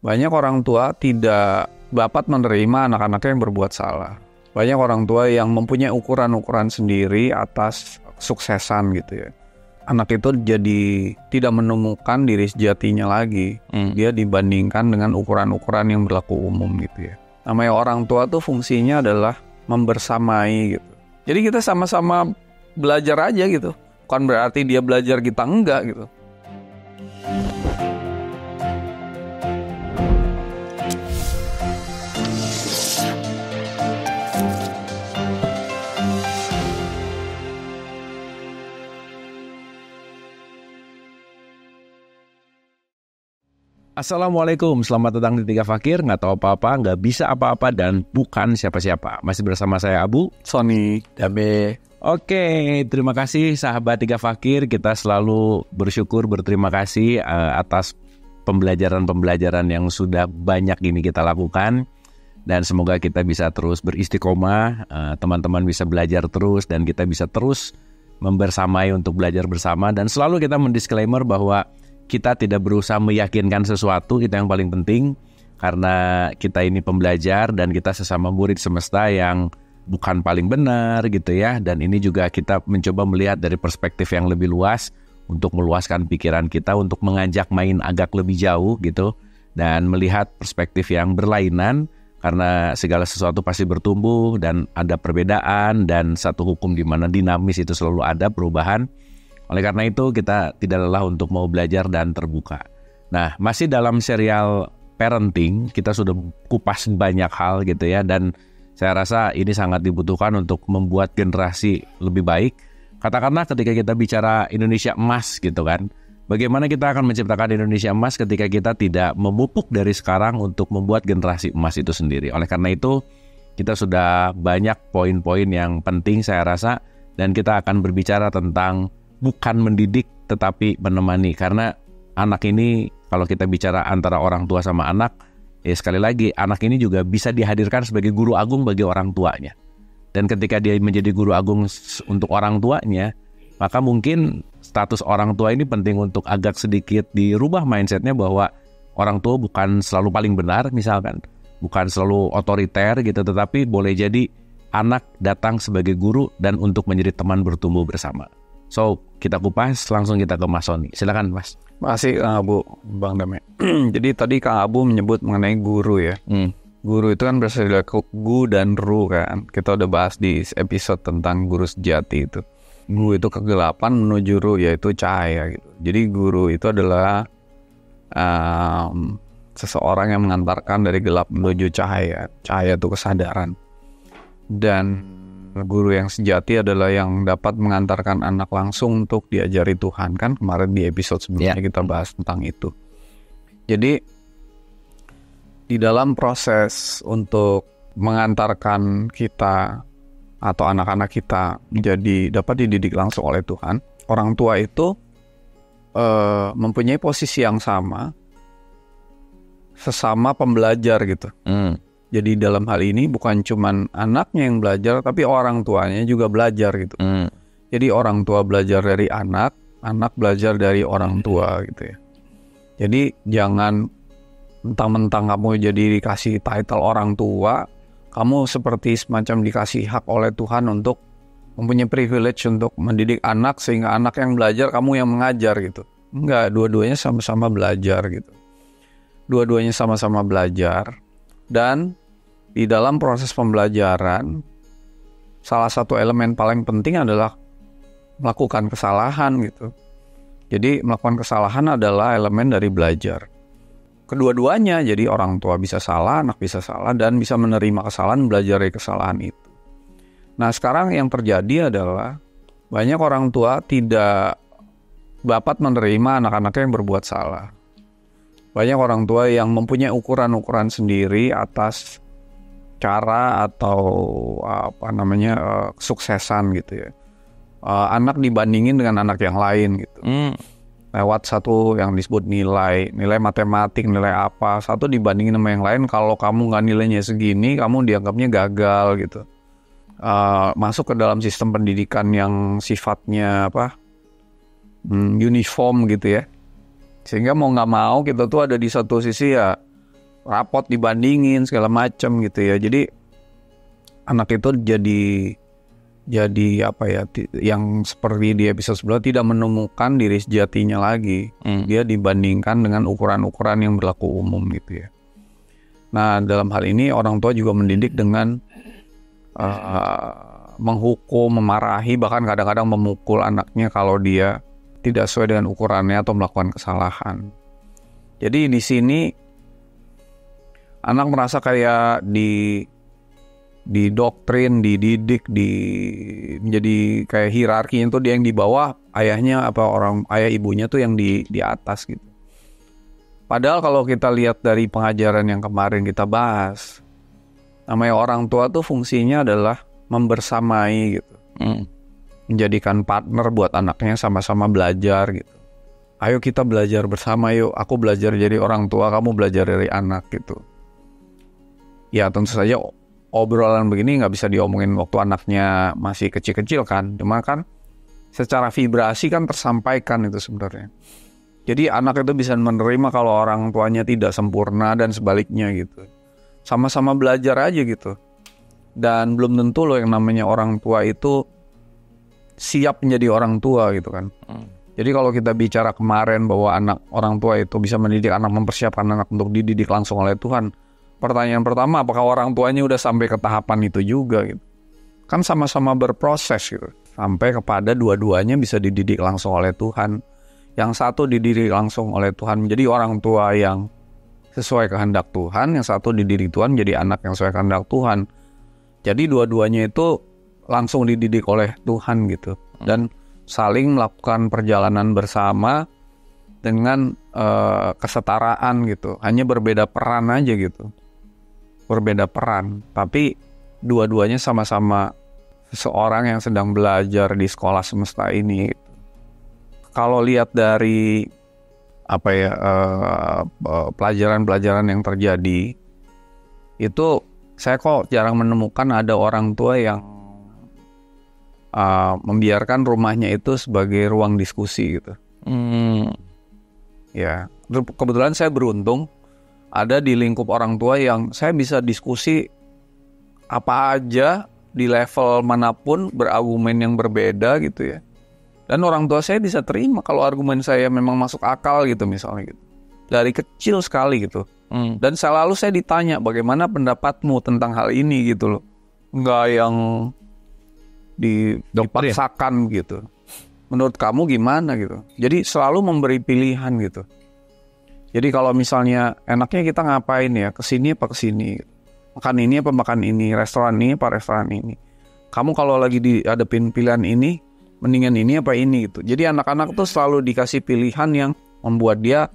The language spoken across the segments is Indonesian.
Banyak orang tua tidak dapat menerima anak-anaknya yang berbuat salah. Banyak orang tua yang mempunyai ukuran-ukuran sendiri atas kesuksesan gitu ya. Anak itu jadi tidak menemukan diri sejatinya lagi. Dia dibandingkan dengan ukuran-ukuran yang berlaku umum gitu ya. Namanya orang tua tuh fungsinya adalah membersamai gitu. Jadi kita sama-sama belajar aja gitu. Bukan berarti dia belajar kita enggak gitu. Assalamualaikum, selamat datang di Tiga Fakir. Nggak tahu apa-apa, nggak bisa apa-apa, dan bukan siapa-siapa. Masih bersama saya Abu, Sony, Dabe. Oke, terima kasih sahabat Tiga Fakir. Kita selalu bersyukur, berterima kasih atas pembelajaran-pembelajaran yang sudah banyak ini kita lakukan. Dan semoga kita bisa terus beristiqomah, teman-teman bisa belajar terus, dan kita bisa terus membersamai untuk belajar bersama. Dan selalu kita mendisklaimer bahwa kita tidak berusaha meyakinkan sesuatu, itu yang paling penting. Karena kita ini pembelajar dan kita sesama murid semesta yang bukan paling benar gitu ya. Dan ini juga kita mencoba melihat dari perspektif yang lebih luas untuk meluaskan pikiran kita, untuk mengajak main agak lebih jauh gitu. Dan melihat perspektif yang berlainan, karena segala sesuatu pasti bertumbuh dan ada perbedaan, dan satu hukum di mana dinamis itu selalu ada perubahan. Oleh karena itu kita tidak lelah untuk mau belajar dan terbuka. Nah, masih dalam serial parenting, kita sudah kupas banyak hal gitu ya. Dan saya rasa ini sangat dibutuhkan untuk membuat generasi lebih baik. Katakanlah ketika kita bicara Indonesia emas gitu kan. Bagaimana kita akan menciptakan Indonesia emas ketika kita tidak memupuk dari sekarang untuk membuat generasi emas itu sendiri. Oleh karena itu kita sudah banyak poin-poin yang penting saya rasa. Dan kita akan berbicara tentang bukan mendidik tetapi menemani, karena anak ini kalau kita bicara antara orang tua sama anak, ya sekali lagi anak ini juga bisa dihadirkan sebagai guru agung bagi orang tuanya. Dan ketika dia menjadi guru agung untuk orang tuanya, maka mungkin status orang tua ini penting untuk agak sedikit dirubah mindsetnya bahwa orang tua bukan selalu paling benar misalkan, bukan selalu otoriter gitu, tetapi boleh jadi anak datang sebagai guru dan untuk menjadi teman bertumbuh bersama. So, kita kupas, langsung kita ke Mas Sony. Silakan Mas. Masih Kang Abu, Bang Dame. Jadi tadi Kang Abu menyebut mengenai guru ya. Guru itu kan berasal dari gu dan ru kan. Kita udah bahas di episode tentang guru sejati itu. Gu itu kegelapan, menuju ru yaitu cahaya gitu. Jadi guru itu adalah seseorang yang mengantarkan dari gelap menuju cahaya. Cahaya itu kesadaran. Dan guru yang sejati adalah yang dapat mengantarkan anak langsung untuk diajari Tuhan. Kan kemarin di episode sebelumnya kita bahas tentang itu. Jadi di dalam proses untuk mengantarkan kita atau anak-anak kita menjadi dapat dididik langsung oleh Tuhan, orang tua itu mempunyai posisi yang sama, sesama pembelajar gitu. Jadi dalam hal ini bukan cuman anaknya yang belajar, tapi orang tuanya juga belajar gitu. Jadi orang tua belajar dari anak, anak belajar dari orang tua gitu ya. Jadi jangan mentang-mentang kamu jadi dikasih title orang tua, kamu seperti semacam dikasih hak oleh Tuhan untuk mempunyai privilege untuk mendidik anak, sehingga anak yang belajar, kamu yang mengajar gitu. Enggak, dua-duanya sama-sama belajar gitu. Dua-duanya sama-sama belajar. Dan di dalam proses pembelajaran, salah satu elemen paling penting adalah melakukan kesalahan gitu. Jadi melakukan kesalahan adalah elemen dari belajar. Kedua-duanya, jadi orang tua bisa salah, anak bisa salah, dan bisa menerima kesalahan, belajar dari kesalahan itu. Nah sekarang yang terjadi adalah banyak orang tua tidak dapat menerima anak-anaknya yang berbuat salah. Banyak orang tua yang mempunyai ukuran-ukuran sendiri atas cara atau kesuksesan gitu ya. Anak dibandingin dengan anak yang lain gitu. Lewat satu yang disebut nilai matematik, nilai apa, satu dibandingin sama yang lain. Kalau kamu nggak nilainya segini, kamu dianggapnya gagal gitu. Masuk ke dalam sistem pendidikan yang sifatnya uniform gitu ya. Sehingga mau nggak mau kita tuh ada di satu sisi ya rapot dibandingin segala macam gitu ya. Jadi anak itu jadi apa ya, yang seperti di episode sebelumnya tidak menemukan diri sejatinya lagi. Dia dibandingkan dengan ukuran-ukuran yang berlaku umum gitu ya. Nah, dalam hal ini orang tua juga mendidik dengan menghukum, memarahi, bahkan kadang-kadang memukul anaknya kalau dia tidak sesuai dengan ukurannya atau melakukan kesalahan. Jadi di sini anak merasa kayak didoktrin, dididik, menjadi kayak hierarkinya tuh dia yang di bawah, ayahnya ayah ibunya tuh yang di atas gitu. Padahal kalau kita lihat dari pengajaran yang kemarin kita bahas, namanya orang tua tuh fungsinya adalah membersamai gitu. Menjadikan partner buat anaknya sama-sama belajar gitu. Ayo kita belajar bersama yuk. Aku belajar jadi orang tua, kamu belajar dari anak gitu. Ya tentu saja obrolan begini nggak bisa diomongin waktu anaknya masih kecil-kecil kan. Cuma kan secara vibrasi kan tersampaikan itu sebenarnya. Jadi anak itu bisa menerima kalau orang tuanya tidak sempurna dan sebaliknya gitu. Sama-sama belajar aja gitu. Dan belum tentu loh yang namanya orang tua itu siap menjadi orang tua gitu kan. Jadi kalau kita bicara kemarin bahwa orang tua itu bisa mendidik anak, mempersiapkan anak untuk dididik langsung oleh Tuhan. Pertanyaan pertama, apakah orang tuanya udah sampai ke tahapan itu juga gitu? Kan sama-sama berproses gitu. Sampai kepada dua-duanya bisa dididik langsung oleh Tuhan. Yang satu dididik langsung oleh Tuhan menjadi orang tua yang sesuai kehendak Tuhan. Yang satu dididik Tuhan menjadi anak yang sesuai kehendak Tuhan. Jadi dua-duanya itu langsung dididik oleh Tuhan gitu. Dan saling melakukan perjalanan bersama dengan kesetaraan gitu. Hanya berbeda peran aja gitu. Berbeda peran. Tapi dua-duanya sama-sama seseorang yang sedang belajar di sekolah semesta ini. Kalau lihat dari pelajaran-pelajaran yang terjadi, itu saya kok jarang menemukan ada orang tua yang membiarkan rumahnya itu sebagai ruang diskusi gitu. Ya, kebetulan saya beruntung ada di lingkup orang tua yang saya bisa diskusi apa aja di level manapun, berargumen yang berbeda gitu ya. Dan orang tua saya bisa terima kalau argumen saya memang masuk akal gitu misalnya gitu. Dari kecil sekali gitu. Dan selalu saya ditanya bagaimana pendapatmu tentang hal ini gitu loh. Nggak yang dipaksakan gitu. Menurut kamu gimana gitu. Jadi selalu memberi pilihan gitu. Jadi kalau misalnya enaknya kita ngapain ya, kesini apa kesini gitu. Makan ini apa makan ini, restoran ini apa restoran ini. Kamu kalau lagi dihadapin pilihan ini, mendingan ini apa ini gitu. Jadi anak-anak tuh selalu dikasih pilihan yang membuat dia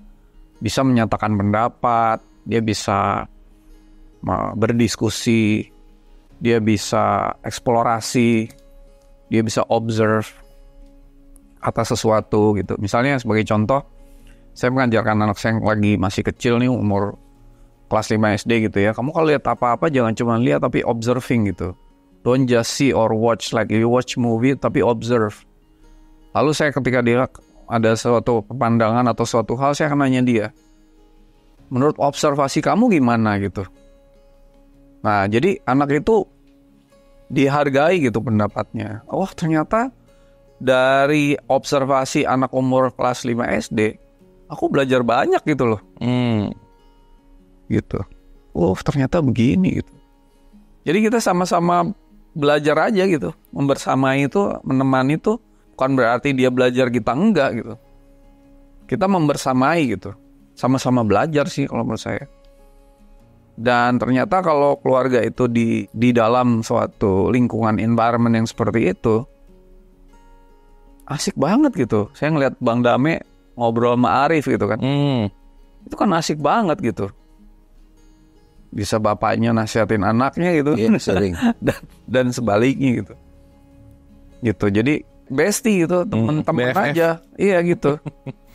bisa menyatakan pendapat, dia bisa berdiskusi, dia bisa eksplorasi, dia bisa observe atas sesuatu gitu. Misalnya sebagai contoh, saya mengajarkan anak saya yang lagi masih kecil nih, umur kelas 5 SD gitu ya. Kamu kalau lihat apa-apa jangan cuma lihat tapi observing gitu. Don't just see or watch like you watch movie, tapi observe. Lalu saya ketika dia ada suatu pemandangan atau suatu hal, saya akan nanya dia, menurut observasi kamu gimana gitu. Nah, jadi anak itu dihargai gitu pendapatnya. Oh, ternyata dari observasi anak umur kelas 5 SD, aku belajar banyak gitu loh. Gitu. Oh, ternyata begini gitu. Jadi kita sama-sama belajar aja gitu. Membersamai itu, menemani itu bukan berarti dia belajar kita enggak gitu. Kita membersamai gitu. Sama-sama belajar sih kalau menurut saya. Dan ternyata kalau keluarga itu di dalam suatu lingkungan environment yang seperti itu, asik banget gitu. Saya ngeliat Bang Dame ngobrol sama Arif gitu kan. Itu kan asik banget gitu. Bisa bapaknya nasihatin anaknya gitu. Iya, sering. dan sebaliknya gitu. Gitu. Jadi bestie gitu, teman-teman aja. Iya gitu.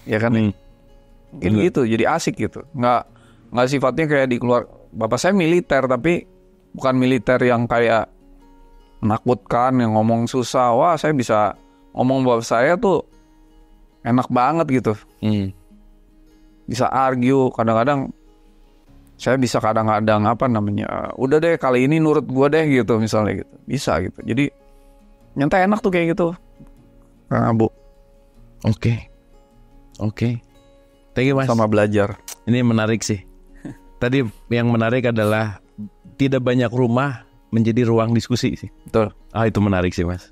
Ya kan. Gitu. Jadi asik gitu. Nggak sifatnya kayak di keluar. Bapak saya militer tapi bukan militer yang kayak menakutkan, yang ngomong susah. Wah, saya bisa ngomong bapak saya tuh enak banget gitu. Bisa argue. Kadang-kadang Saya bisa kadang-kadang udah deh kali ini nurut gue deh gitu misalnya gitu. Bisa gitu. Jadi nyantai enak tuh kayak gitu. Kang Abu. Oke. Thank you Mas. Sama belajar. Ini menarik sih. Tadi yang menarik adalah tidak banyak rumah menjadi ruang diskusi sih. Betul. Itu menarik sih Mas.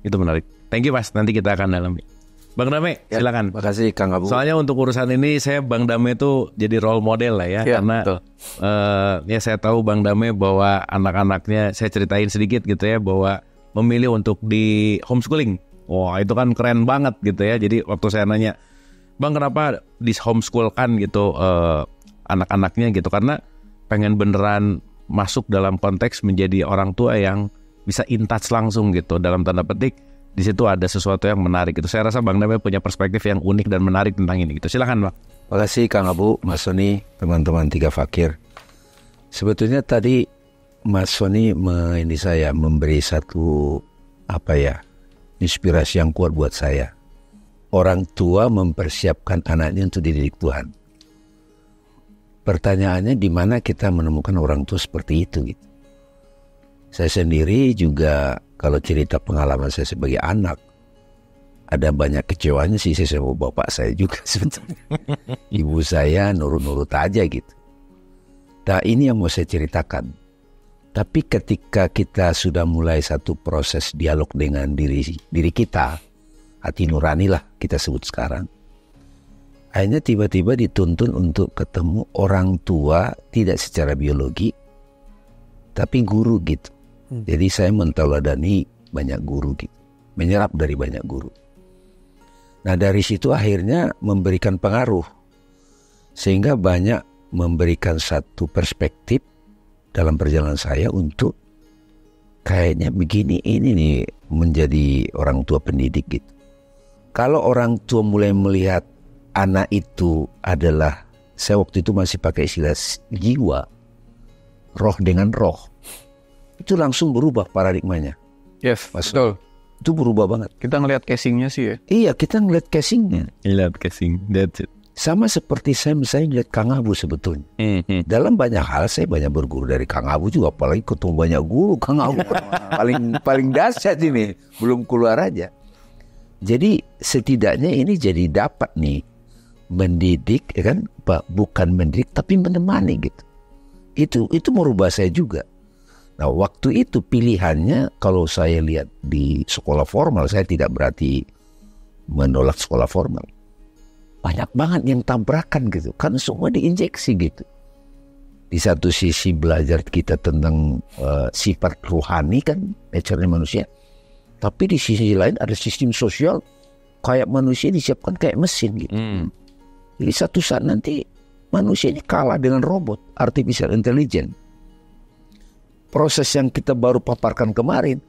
Itu menarik. Thank you Mas. Nanti kita akan dalami. Bang Dame, silakan. Makasih Kang Abu. Soalnya untuk urusan ini saya Bang Dame itu jadi role model lah ya, karena ya saya tahu Bang Dame bahwa anak-anaknya, saya ceritain sedikit gitu ya, bahwa memilih untuk di homeschooling. Wah itu kan keren banget gitu ya. Jadi waktu saya nanya, Bang kenapa di homeschool kan gitu anak-anaknya gitu, karena pengen beneran masuk dalam konteks menjadi orang tua yang bisa in touch langsung gitu, dalam tanda petik. Di situ ada sesuatu yang menarik gitu. Saya rasa Bang Dame punya perspektif yang unik dan menarik tentang ini gitu. Silakan Bang. Makasih Kang Abu, Mas Sony, teman-teman Tiga Fakir. Sebetulnya tadi Mas Sony memberi satu inspirasi yang kuat buat saya. Orang tua mempersiapkan anaknya untuk dididik Tuhan. Pertanyaannya di mana kita menemukan orang tua seperti itu gitu. Saya sendiri juga kalau cerita pengalaman saya sebagai anak, ada banyak kecewanya sih saya sama bapak saya juga sebetulnya. Ibu saya nurut-nurut aja gitu. Nah ini yang mau saya ceritakan. Tapi ketika kita sudah mulai satu proses dialog dengan diri kita, hati nurani lah kita sebut sekarang, akhirnya tiba-tiba dituntun untuk ketemu orang tua tidak secara biologi, tapi guru gitu. Jadi saya mentauladani banyak guru gitu, menyerap dari banyak guru. Nah dari situ akhirnya memberikan pengaruh, sehingga banyak memberikan satu perspektif dalam perjalanan saya untuk kayaknya begini ini nih menjadi orang tua pendidik gitu. Kalau orang tua mulai melihat anak itu adalah, saya waktu itu masih pakai istilah jiwa, roh dengan roh. Itu langsung berubah paradigmanya. Yes, betul. Itu berubah banget. Kita ngelihat casingnya sih ya. Iya, kita ngelihat casingnya. Lihat casing, that's it. Sama seperti saya misalnya ngelihat Kang Abu sebetulnya. Dalam banyak hal saya banyak berguru dari Kang Abu juga, apalagi ketemu banyak guru Kang Abu. paling dahsyat ini, belum keluar aja. Jadi setidaknya ini jadi dapat nih mendidik, ya kan? Bukan mendidik tapi menemani gitu. Itu merubah saya juga. Nah waktu itu pilihannya, kalau saya lihat di sekolah formal, saya tidak berarti menolak sekolah formal, banyak banget yang tabrakan gitu, kan semua diinjeksi gitu. Di satu sisi belajar kita tentang sifat rohani kan, nature-nya manusia, tapi di sisi lain ada sistem sosial kayak manusia disiapkan kayak mesin gitu. Jadi satu saat nanti manusia ini kalah dengan robot, artificial intelligence. Proses yang kita baru paparkan kemarin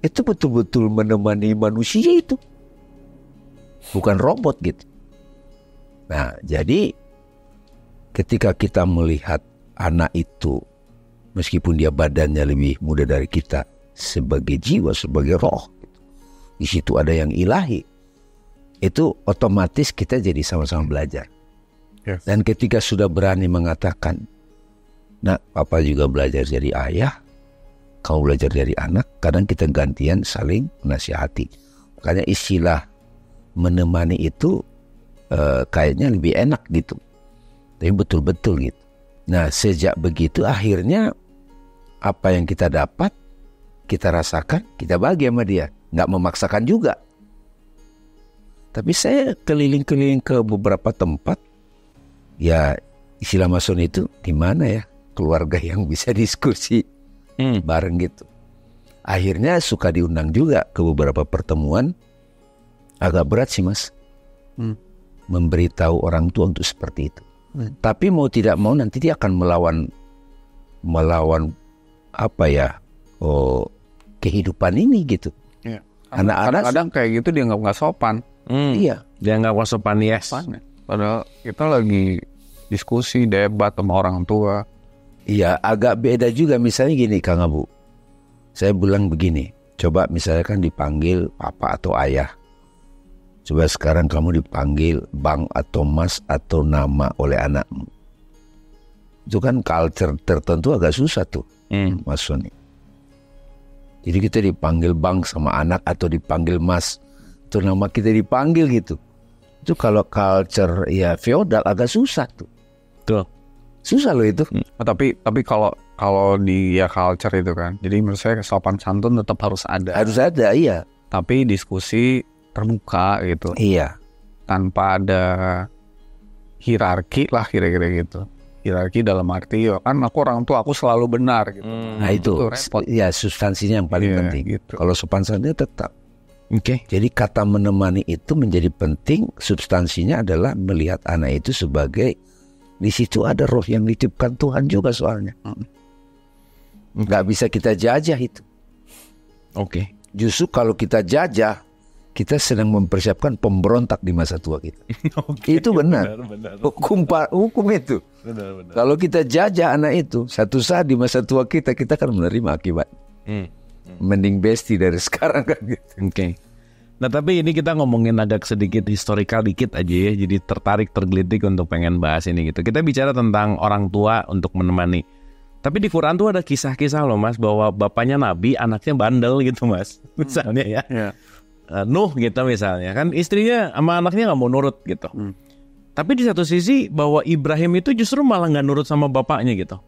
itu betul-betul menemani manusia itu, bukan robot gitu. Nah jadi ketika kita melihat anak itu, meskipun dia badannya lebih muda dari kita, sebagai jiwa, sebagai roh, di situ ada yang ilahi, itu otomatis kita jadi sama-sama belajar. Yes. Dan ketika sudah berani mengatakan, nah, papa juga belajar dari ayah, kamu belajar dari anak, kadang kita gantian saling menasihati. Makanya istilah menemani itu kayaknya lebih enak gitu. Tapi betul-betul gitu. Nah, sejak begitu akhirnya apa yang kita dapat, kita rasakan, kita bagi sama dia. Nggak memaksakan juga. Tapi saya keliling-keliling ke beberapa tempat, ya istilah mason itu di mana ya keluarga yang bisa diskusi bareng gitu. Akhirnya suka diundang juga ke beberapa pertemuan. Agak berat sih mas, memberitahu orang tua untuk seperti itu. Tapi mau tidak mau nanti dia akan melawan apa ya, kehidupan ini gitu. Ya. Anak-anak kadang kayak gitu dia nggak sopan. Iya, dia nggak sopan, yes. Padahal kita lagi diskusi, debat sama orang tua. Iya, agak beda juga. Misalnya gini Kang Abu, saya bilang begini, coba misalnya kan dipanggil papa atau ayah. Coba sekarang kamu dipanggil bang atau mas atau nama oleh anakmu. Itu kan culture tertentu agak susah tuh, Mas Sony. Jadi kita dipanggil bang sama anak atau dipanggil mas, itu nama kita dipanggil gitu. Itu kalau culture ya feodal agak susah tuh. Tuh. Susah loh itu. Tapi kalau di ya culture itu kan, jadi menurut saya sopan santun tetap harus ada. Harus ada, iya. Tapi diskusi terbuka gitu. Iya. Tanpa ada hierarki lah kira-kira gitu. Hierarki dalam arti ya kan aku orang tua, aku selalu benar gitu. Nah itu ya substansinya yang paling penting. Gitu. Kalau sopan santun tetap. Oke. Jadi kata menemani itu menjadi penting. Substansinya adalah melihat anak itu sebagai, di situ ada roh yang dititipkan Tuhan juga soalnya. Nggak bisa kita jajah itu. Oke. Justru kalau kita jajah, kita sedang mempersiapkan pemberontak di masa tua kita. Itu benar. Hukum itu. Benar. Kalau kita jajah anak itu, satu saat di masa tua kita akan menerima akibat. Mending besti dari sekarang kan gitu. Oke. Nah tapi ini kita ngomongin agak sedikit historical dikit aja ya. Jadi tergelitik untuk pengen bahas ini gitu. Kita bicara tentang orang tua untuk menemani. Tapi di Quran tuh ada kisah-kisah loh Mas, bahwa bapaknya Nabi, anaknya bandel gitu Mas. Misalnya ya. Nuh gitu misalnya, kan istrinya sama anaknya gak mau nurut gitu. Tapi di satu sisi bahwa Ibrahim itu justru malah gak nurut sama bapaknya gitu.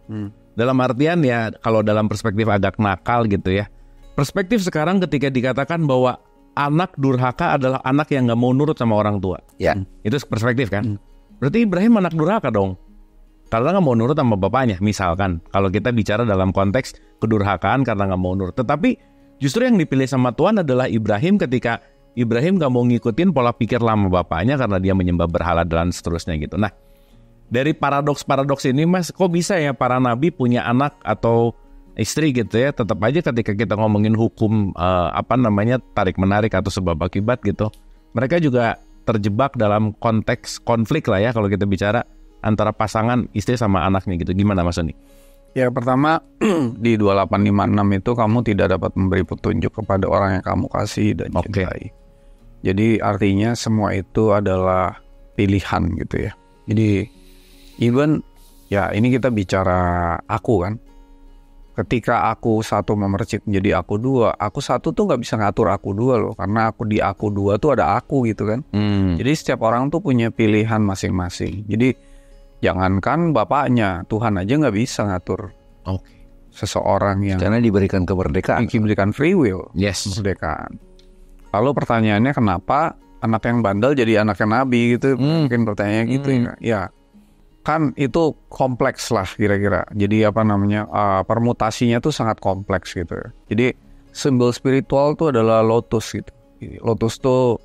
Dalam artian ya, kalau dalam perspektif agak nakal gitu ya. Perspektif sekarang ketika dikatakan bahwa anak durhaka adalah anak yang gak mau nurut sama orang tua. Ya. Itu perspektif kan. Berarti Ibrahim anak durhaka dong, karena gak mau nurut sama bapaknya. Misalkan kalau kita bicara dalam konteks kedurhakaan karena gak mau nurut. Tetapi justru yang dipilih sama Tuhan adalah Ibrahim ketika Ibrahim gak mau ngikutin pola pikir lama bapaknya karena dia menyembah berhala dan seterusnya gitu. Nah, dari paradoks-paradoks ini Mas, kok bisa ya para nabi punya anak atau istri gitu ya, tetap aja ketika kita ngomongin hukum tarik-menarik atau sebab akibat gitu, mereka juga terjebak dalam konteks konflik lah ya kalau kita bicara antara pasangan istri sama anaknya gitu. Gimana Mas Sony? Ya pertama di 2856 itu kamu tidak dapat memberi petunjuk kepada orang yang kamu kasih dan cintai. Jadi artinya semua itu adalah pilihan gitu ya. Jadi even ya ini kita bicara aku kan. Ketika aku satu memercik menjadi aku dua, aku satu tuh nggak bisa ngatur aku dua loh, karena aku di aku dua tuh ada aku gitu kan. Jadi setiap orang tuh punya pilihan masing-masing. Jadi jangankan bapaknya, Tuhan aja nggak bisa ngatur seseorang yang karena diberikan kemerdekaan, diberikan free will, kemerdekaan. Lalu pertanyaannya kenapa anak yang bandel jadi anaknya nabi gitu? Mungkin pertanyaannya gitu ya. Kan itu kompleks lah kira-kira. Jadi permutasinya tuh sangat kompleks gitu. Jadi simbol spiritual tuh adalah lotus gitu. Lotus tuh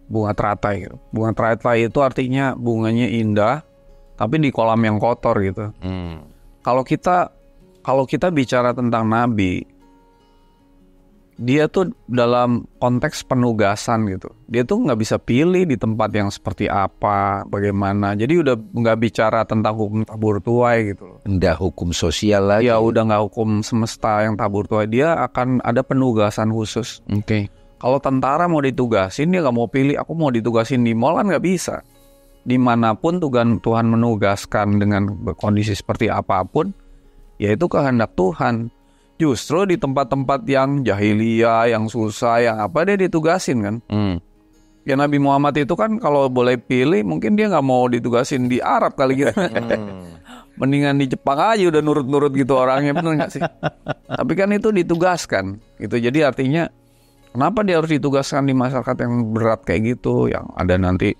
bunga teratai gitu. Bunga teratai itu artinya bunganya indah tapi di kolam yang kotor gitu. Kalau kita bicara tentang nabi, dia tuh dalam konteks penugasan gitu. Dia tuh nggak bisa pilih di tempat yang seperti apa, bagaimana. Jadi udah nggak bicara tentang hukum tabur tuai gitu loh. Udah hukum sosial lagi. Ya udah nggak hukum semesta yang tabur tuai. Dia akan ada penugasan khusus. Kalau tentara mau ditugasin, dia nggak mau pilih. Aku mau ditugasin di mall kan nggak bisa. Dimanapun Tuhan menugaskan dengan kondisi seperti apapun, yaitu kehendak Tuhan. Justru di tempat-tempat yang jahiliyah, yang susah, yang apa dia ditugasin kan. Ya Nabi Muhammad itu kan kalau boleh pilih mungkin dia nggak mau ditugasin di Arab kali gitu. Mendingan di Jepang aja udah nurut-nurut gitu orangnya, bener nggak sih? Tapi kan itu ditugaskan gitu. Jadi artinya kenapa dia harus ditugaskan di masyarakat yang berat kayak gitu, yang ada nanti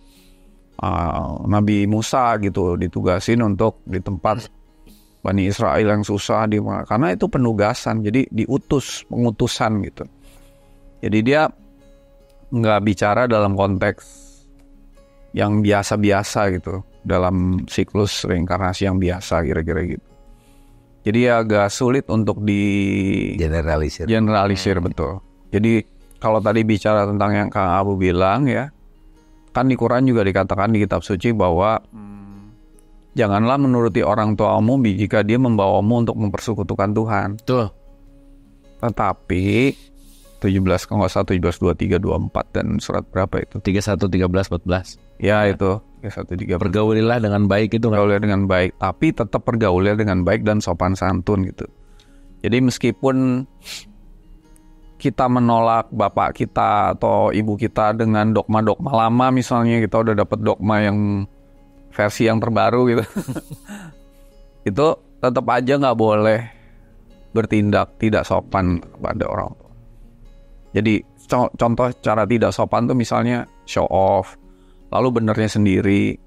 Nabi Musa gitu ditugasin untuk di tempat Bani Israel yang susah, karena itu penugasan, jadi pengutusan gitu. Jadi dia nggak bicara dalam konteks yang biasa-biasa gitu, dalam siklus reinkarnasi yang biasa kira-kira gitu. Jadi agak sulit untuk di generalisir betul. Jadi kalau tadi bicara tentang yang Kang Abu bilang ya, kan di Quran juga dikatakan di kitab suci bahwa janganlah menuruti orang tuamu jika dia membawamu untuk mempersekutukan Tuhan. Betul. Tetapi 17 kalau nggak salah 17, 23, 24 dan surat berapa itu? 31, 13, 14. Ya itu. Pergaulilah dengan baik itu. Pergaulilah dengan baik, tapi tetap pergaulilah dengan baik dan sopan santun gitu. Jadi meskipun kita menolak bapak kita atau ibu kita dengan dogma-dogma lama, misalnya kita udah dapat dogma yang versi yang terbaru gitu, itu tetap aja nggak boleh bertindak tidak sopan kepada orang tua. Jadi contoh cara tidak sopan tuh misalnya show off, lalu benernya sendiri.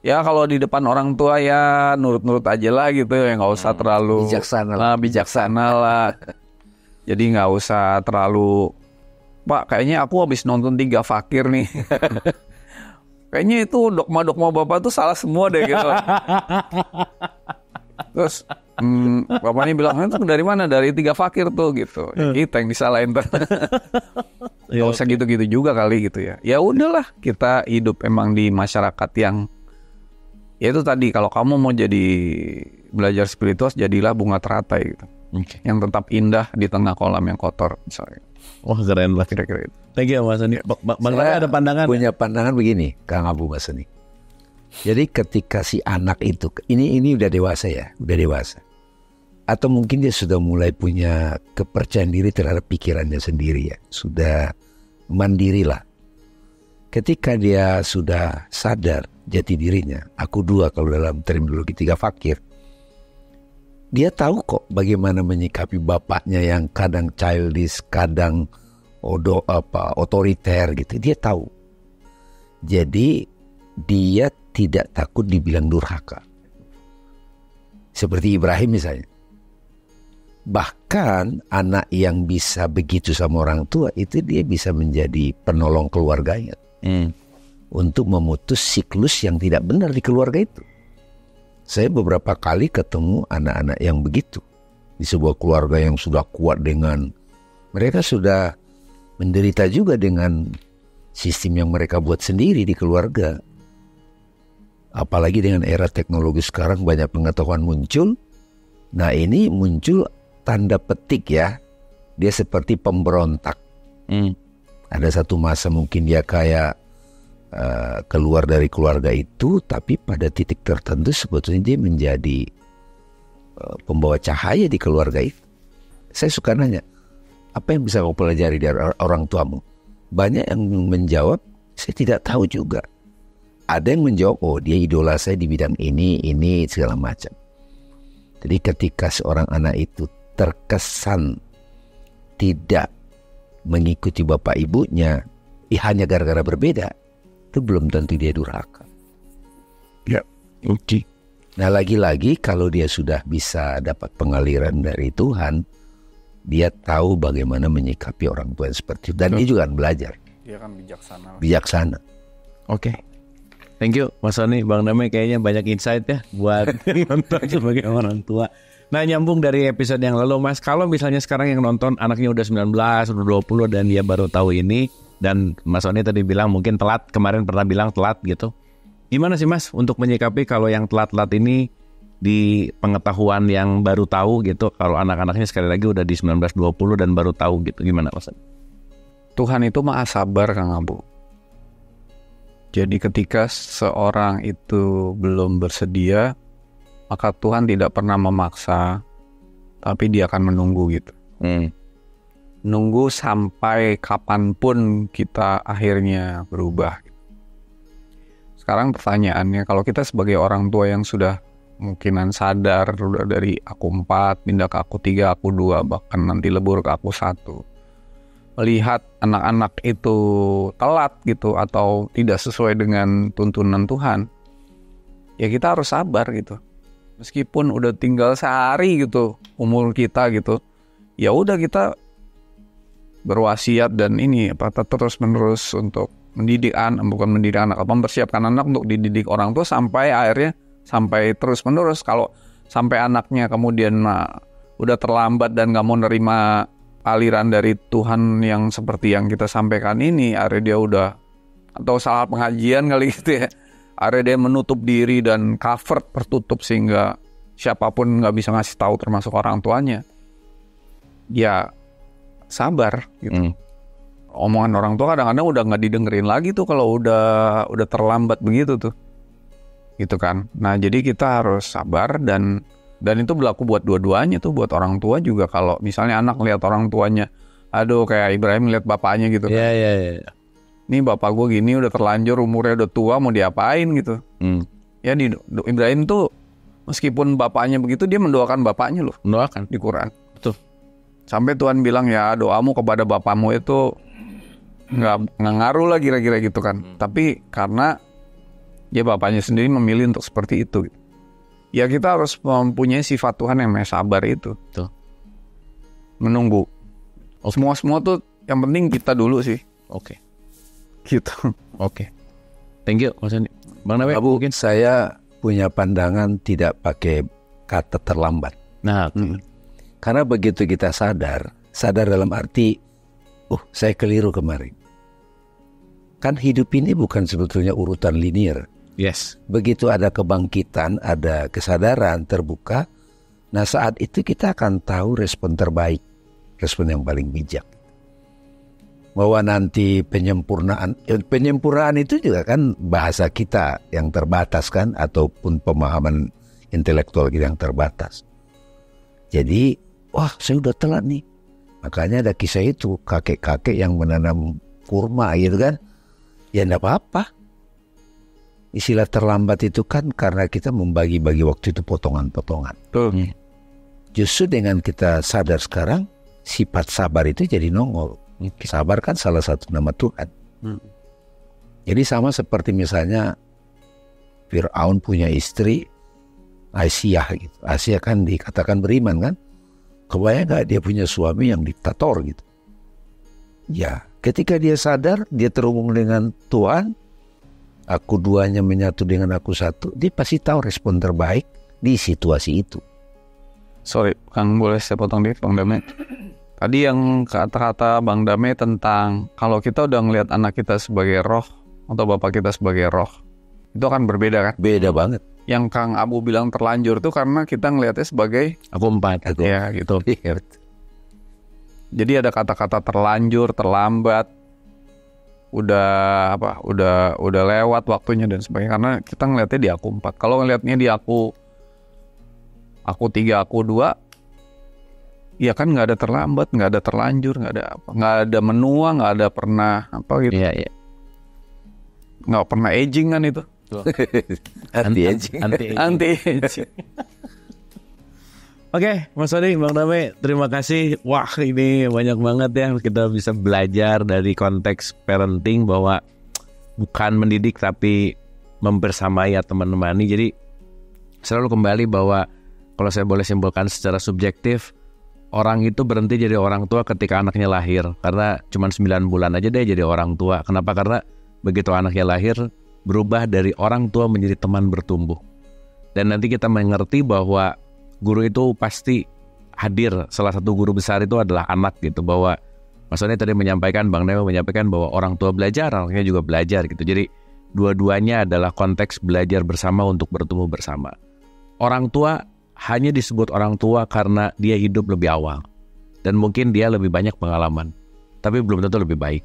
Ya kalau di depan orang tua ya nurut-nurut aja lah gitu, ya nggak usah terlalu bijaksana lah. Jadi nggak usah terlalu, Pak kayaknya aku habis nonton 3 Fakir nih. Kayaknya itu dogma-dogma bapak tuh salah semua deh gitu. Terus bapaknya bilang, itu dari mana? Dari 3 Fakir tuh gitu. Ya, kita yang disalahin. Gak usah gitu-gitu juga kali gitu ya. Ya udahlah, kita hidup emang di masyarakat yang, ya itu tadi, kalau kamu mau jadi belajar spiritual, jadilah bunga teratai gitu. Yang tetap indah di tengah kolam yang kotor misalnya. Wah keren lah, kira-kira itu. Thank you Mas Soni. Bang Raya ada pandangan? Punya pandangan begini, Kang Abu Mas Soni. Jadi ketika si anak itu, ini udah dewasa ya, udah dewasa. Atau mungkin dia sudah mulai punya kepercayaan diri terhadap pikirannya sendiri ya. Sudah mandiri lah. Ketika dia sudah sadar jati dirinya, aku 2 kalau dalam terminologi 3 Fakir, dia tahu kok bagaimana menyikapi bapaknya yang kadang childish, kadang otoriter gitu. Dia tahu. Jadi dia tidak takut dibilang durhaka. Seperti Ibrahim misalnya. Bahkan anak yang bisa begitu sama orang tua itu dia bisa menjadi penolong keluarganya. Untuk memutus siklus yang tidak benar di keluarga itu. Saya beberapa kali ketemu anak-anak yang begitu. Di sebuah keluarga yang sudah kuat dengan, mereka sudah menderita juga dengan sistem yang mereka buat sendiri di keluarga. Apalagi dengan era teknologi sekarang banyak pengetahuan muncul. Nah ini muncul tanda petik ya. Dia seperti pemberontak. Ada satu masa mungkin dia kayak keluar dari keluarga itu, tapi pada titik tertentu sebetulnya dia menjadi pembawa cahaya di keluarga itu. Saya suka nanya, apa yang bisa kau pelajari dari orang tuamu? Banyak yang menjawab, saya tidak tahu juga. Ada yang menjawab, oh dia idola saya di bidang ini segala macam. Jadi ketika seorang anak itu terkesan tidak mengikuti bapak ibunya, hanya gara-gara berbeda, itu belum tentu dia durhaka. Ya, oke. Nah lagi-lagi kalau dia sudah bisa dapat pengaliran dari Tuhan, dia tahu bagaimana menyikapi orang tua yang seperti itu. Dan dia juga akan belajar. Dia kan bijaksana. Bijaksana. Oke. Thank you Mas Soni, Bang Damai kayaknya banyak insight ya buat nonton sebagai orang tua. Nah nyambung dari episode yang lalu Mas, kalau misalnya sekarang yang nonton anaknya udah 19, udah 20 dan dia baru tahu ini, dan Mas Soni tadi bilang mungkin telat, kemarin pernah bilang telat gitu. Gimana sih Mas untuk menyikapi kalau yang telat-telat ini di pengetahuan yang baru tahu gitu, kalau anak-anaknya sekali lagi udah di 19-20 dan baru tahu gitu, gimana Mas? Tuhan itu maha sabar Kang Abu. Jadi ketika seorang itu belum bersedia, maka Tuhan tidak pernah memaksa, tapi dia akan menunggu gitu. Nunggu sampai kapanpun kita akhirnya berubah. Sekarang pertanyaannya, kalau kita sebagai orang tua yang sudah mungkinan sadar, udah dari aku 4, pindah ke aku 3, aku 2, bahkan nanti lebur ke aku 1. Melihat anak-anak itu telat gitu atau tidak sesuai dengan tuntunan Tuhan, ya kita harus sabar gitu. Meskipun udah tinggal sehari gitu umur kita gitu, ya udah kita berwasiat dan terus menerus untuk mendidik anak, bukan mendidik anak, mempersiapkan anak untuk dididik orang tua sampai akhirnya sampai terus menerus. Kalau sampai anaknya kemudian udah terlambat dan nggak mau nerima aliran dari Tuhan yang seperti yang kita sampaikan ini, akhirnya dia udah, atau salah pengajian kali gitu ya, akhirnya dia menutup diri dan covered, tertutup sehingga siapapun nggak bisa ngasih tahu termasuk orang tuanya. Ya sabar gitu. omongan orang tua kadang-kadang udah nggak didengerin lagi tuh kalau udah terlambat begitu tuh, gitu kan. Nah jadi kita harus sabar dan itu berlaku buat dua-duanya tuh, buat orang tua juga. Kalau misalnya anak lihat orang tuanya, aduh kayak Ibrahim lihat bapaknya gitu kan. Iya. Nih bapak gue gini udah terlanjur, umurnya udah tua, mau diapain gitu. Ya Ibrahim tuh meskipun bapaknya begitu, dia mendoakan bapaknya loh. Mendoakan di Quran. Betul. Sampai Tuhan bilang ya doamu kepada bapakmu itu nggak ngaruh lah kira-kira gitu kan. Tapi karena ya bapaknya sendiri memilih untuk seperti itu. Ya kita harus mempunyai sifat Tuhan yang maha sabar itu. Betul. Menunggu. Semua tuh yang penting kita dulu sih. Oke. Gitu. Oke. Thank you Mas Andi. Bang Nawe, mungkin saya punya pandangan tidak pakai kata terlambat. Nah, karena begitu kita sadar dalam arti, saya keliru kemarin. Kan hidup ini bukan sebetulnya urutan linear. Yes. Begitu ada kebangkitan, ada kesadaran terbuka, nah saat itu kita akan tahu respon terbaik, respon yang paling bijak. Bahwa nanti penyempurnaan itu juga kan bahasa kita yang terbatas kan, ataupun pemahaman intelektual kita yang terbatas. Jadi, saya udah telat nih. Makanya ada kisah itu, kakek-kakek yang menanam kurma gitu kan. Ya enggak apa-apa. Istilah terlambat itu kan karena kita membagi-bagi waktu itu potongan-potongan. Justru dengan kita sadar sekarang, sifat sabar itu jadi nongol. Sabar kan salah satu nama Tuhan. Jadi sama seperti misalnya Fir'aun punya istri Aisyah gitu. Aisyah kan dikatakan beriman kan. Kebayang gak dia punya suami yang diktator gitu. Ya ketika dia sadar, dia terhubung dengan Tuhan, aku duanya menyatu dengan aku satu, dia pasti tahu respon terbaik di situasi itu. Sorry Kang, boleh saya potong deh Bang Dame. Tadi yang kata-kata Bang Dame tentang kalau kita udah ngelihat anak kita sebagai roh atau bapak kita sebagai roh, itu akan berbeda kan? Beda banget. Yang Kang Abu bilang terlanjur tuh karena kita ngelihatnya sebagai aku 4. Ya gitu. Jadi ada kata-kata terlanjur, terlambat, udah lewat waktunya dan sebagainya, karena kita ngelihatnya di aku 4. Kalau ngelihatnya di aku 3, aku 2, ya kan nggak ada terlambat, nggak ada terlanjur, nggak ada apa, nggak ada menua, nggak ada pernah apa gitu. Iya. Nggak pernah aging kan itu. Anti aging. Oke, Mas Andi, Bang Dame, terima kasih. Wah, ini banyak banget ya kita bisa belajar dari konteks parenting bahwa bukan mendidik tapi membersamai atau menemani. Jadi selalu kembali bahwa kalau saya boleh simpulkan secara subjektif, orang itu berhenti jadi orang tua ketika anaknya lahir. Karena cuma 9 bulan aja dia jadi orang tua. Kenapa? Karena begitu anaknya lahir, berubah dari orang tua menjadi teman bertumbuh. Dan nanti kita mengerti bahwa guru itu pasti hadir. Salah satu guru besar itu adalah anak gitu. Bahwa maksudnya tadi menyampaikan, Bang Neo menyampaikan bahwa orang tua belajar, anaknya juga belajar gitu. Jadi dua-duanya adalah konteks belajar bersama untuk bertumbuh bersama. Orang tua hanya disebut orang tua karena dia hidup lebih awal. Dan mungkin dia lebih banyak pengalaman. Tapi belum tentu lebih baik.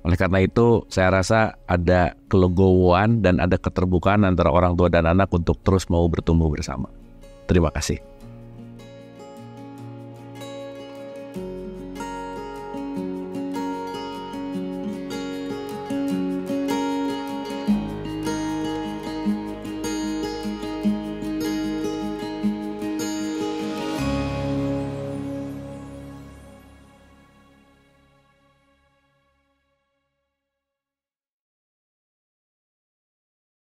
Oleh karena itu saya rasa ada kelegowoan dan ada keterbukaan antara orang tua dan anak untuk terus mau bertumbuh bersama. Terima kasih.